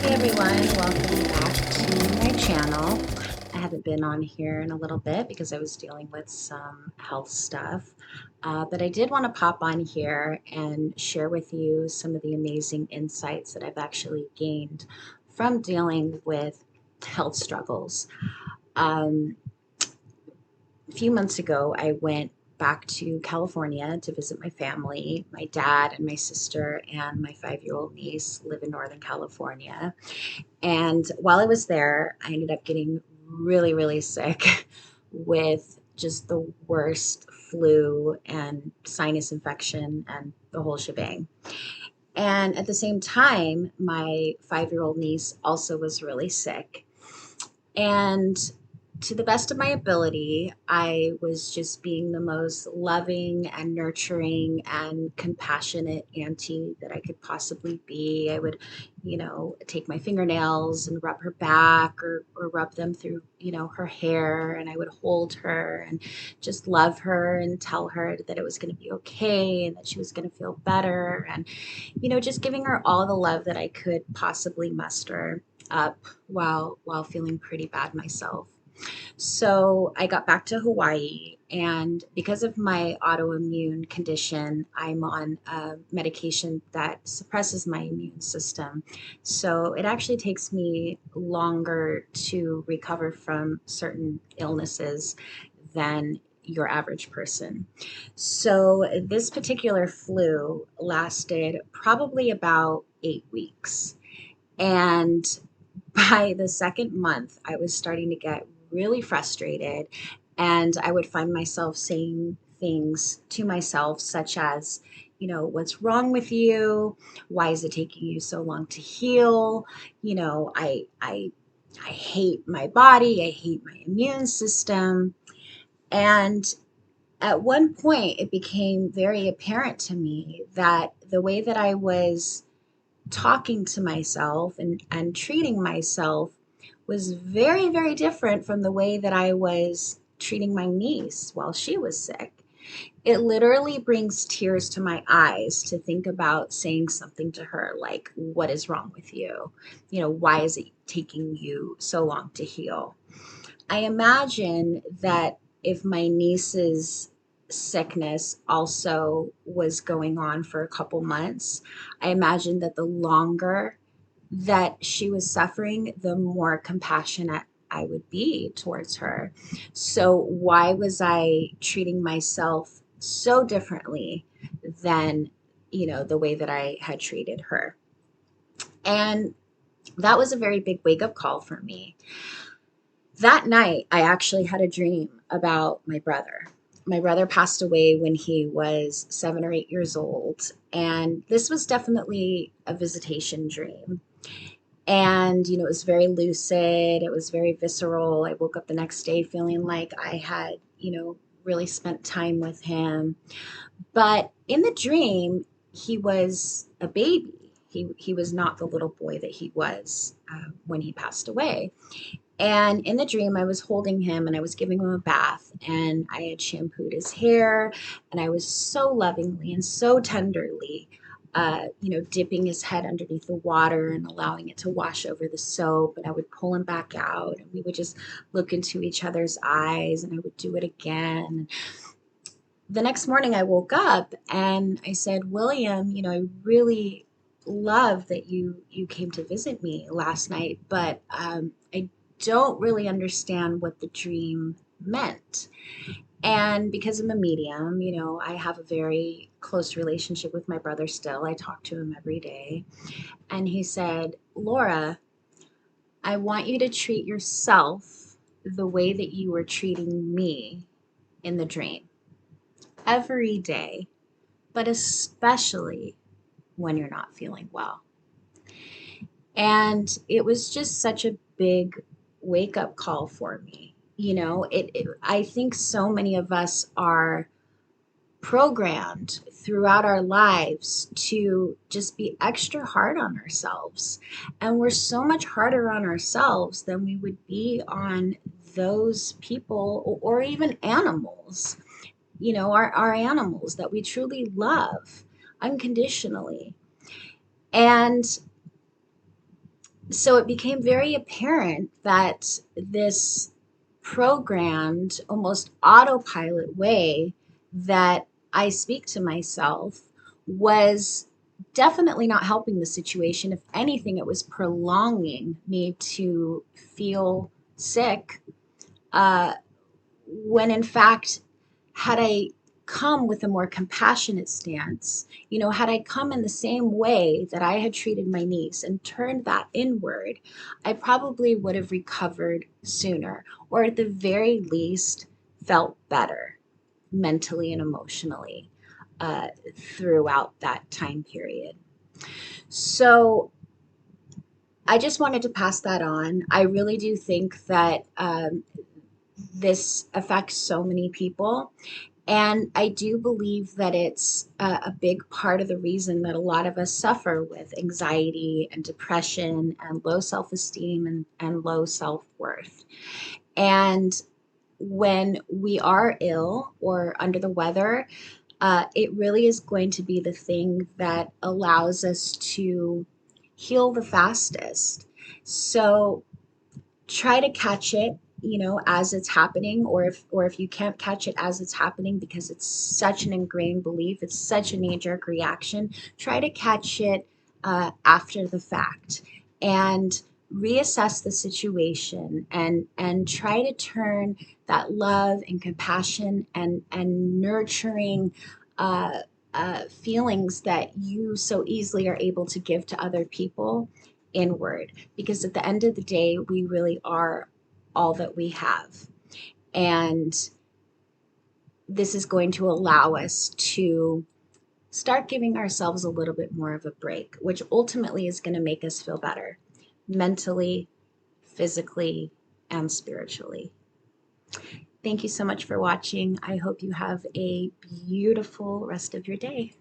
Hey everyone, welcome back to my channel. I haven't been on here in a little bit because I was dealing with some health stuff, but I did want to pop on here and share with you some of the amazing insights that I've actually gained from dealing with health struggles. Um, a few months ago, I went back to California to visit my family. My dad and my sister and my 5-year-old niece live in Northern California. And while I was there, I ended up getting really, really sick with just the worst flu and sinus infection and the whole shebang. And at the same time, my 5-year-old niece also was really sick. And to the best of my ability, I was just being the most loving and nurturing and compassionate auntie that I could possibly be. I would, take my fingernails and rub her back or rub them through, her hair, and I would hold her and just love her and tell her that it was going to be okay and that she was going to feel better. And just giving her all the love that I could possibly muster up while feeling pretty bad myself. So I got back to Hawaii, and because of my autoimmune condition, I'm on a medication that suppresses my immune system. So it actually takes me longer to recover from certain illnesses than your average person. So this particular flu lasted probably about 8 weeks. And by the second month, I was starting to get really frustrated, and I would find myself saying things to myself, such as, what's wrong with you? Why is it taking you so long to heal? I hate my body. I hate my immune system. And at one point, it became very apparent to me that the way that I was talking to myself and treating myself was very, very different from the way that I was treating my niece while she was sick. It literally brings tears to my eyes to think about saying something to her like, "What is wrong with you? Why is it taking you so long to heal?" I imagine that if my niece's sickness also was going on for a couple months, I imagine that the longer that she was suffering, the more compassionate I would be towards her. So, why was I treating myself so differently than, the way that I had treated her? And that was a very big wake up call for me. That night, I actually had a dream about my brother. My brother passed away when he was 7 or 8 years old, and this was definitely a visitation dream. And, it was very lucid, it was very visceral. I woke up the next day feeling like I had, really spent time with him. But in the dream, he was a baby. He was not the little boy that he was when he passed away. And in the dream, I was holding him and I was giving him a bath, and I had shampooed his hair, and I was so lovingly and so tenderly, dipping his head underneath the water and allowing it to wash over the soap. And I would pull him back out, and we would just look into each other's eyes, and I would do it again. The next morning, I woke up and I said, "William, I really love that you came to visit me last night, but I don't really understand what the dream meant." And because I'm a medium, I have a very close relationship with my brother still. I talk to him every day. And he said, "Laura, I want you to treat yourself the way that you were treating me in the dream every day, but especially when you're not feeling well." And it was just such a big wake up call for me. I think so many of us are programmed throughout our lives to just be extra hard on ourselves. And we're so much harder on ourselves than we would be on those people or even animals, our animals that we truly love unconditionally. And So it became very apparent that this programmed, almost autopilot way that I speak to myself was definitely not helping the situation. If anything, it was prolonging me to feel sick, uh, when in fact, had I come with a more compassionate stance, had I come in the same way that I had treated my niece and turned that inward, I probably would have recovered sooner, or at the very least, felt better mentally and emotionally throughout that time period. So I just wanted to pass that on. I really do think that this affects so many people. And I do believe that it's a big part of the reason that a lot of us suffer with anxiety and depression and low self esteem and low self worth. And when we are ill or under the weather, it really is going to be the thing that allows us to heal the fastest. So try to catch it, as it's happening, or if you can't catch it as it's happening because it's such an ingrained belief, it's such a knee-jerk reaction. Try to catch it after the fact and reassess the situation, and try to turn that love and compassion and nurturing feelings that you so easily are able to give to other people inward, because at the end of the day, we really are all that we have. And this is going to allow us to start giving ourselves a little bit more of a break, which ultimately is going to make us feel better mentally, physically, and spiritually. Thank you so much for watching. I hope you have a beautiful rest of your day.